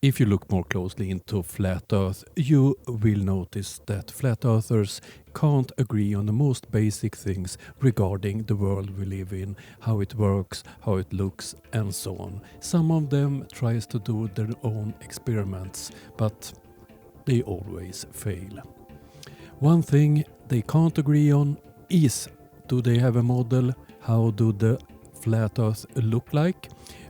If you look more closely into flat Earth, you will notice that flat earthers can't agree on the most basic things regarding the world we live in, how it works, how it looks, and so on. Some of them tries to do their own experiments, but they always fail. One thing they can't agree on is, do they have a model? How do the flat Earth look like?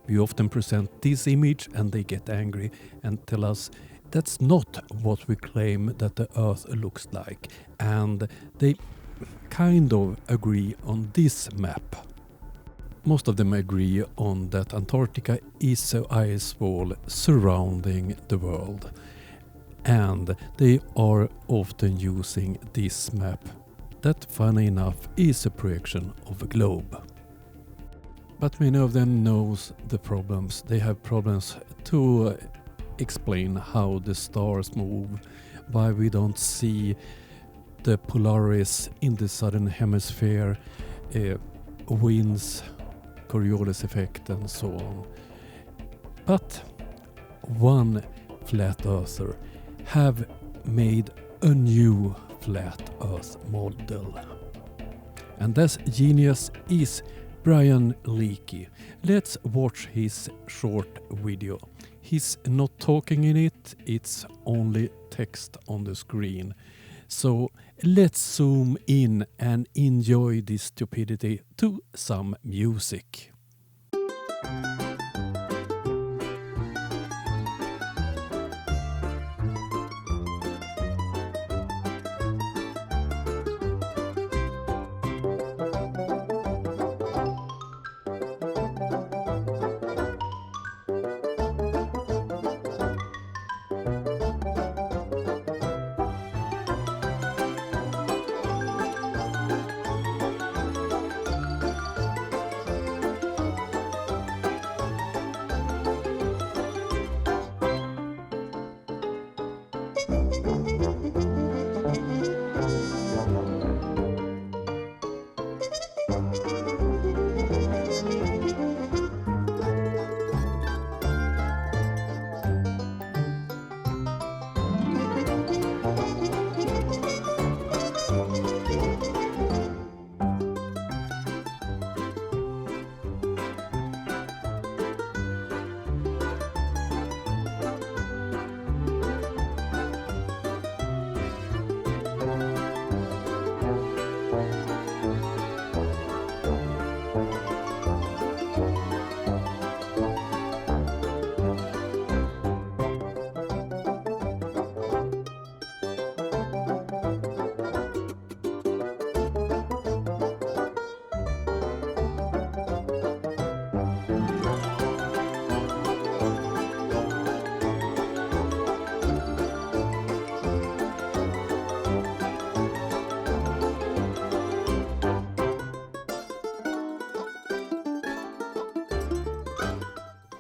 We often present this image and they get angry and tell us that's not what we claim that the Earth looks like. And they kind of agree on this map. Most of them agree on that Antarctica is an ice wall surrounding the world. And they are often using this map that, funny enough, is a projection of a globe. But many of them knows the problems. They have problems to explain how the stars move, why we don't see the Polaris in the southern hemisphere, winds, Coriolis effect and so on. But one flat earther have made a new flat earth model. And this genius is Brian Leake. Let's watch his short video. He's not talking in it, it's only text on the screen. So let's zoom in and enjoy this stupidity to some music.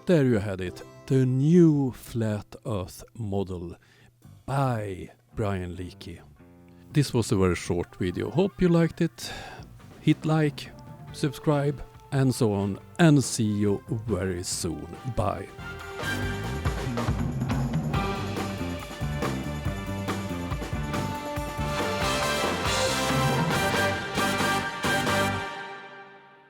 There you had it, the new flat earth model by Brian Leake. This was a very short video. Hope you liked it. Hit like, subscribe and so on, and see you very soon. Bye.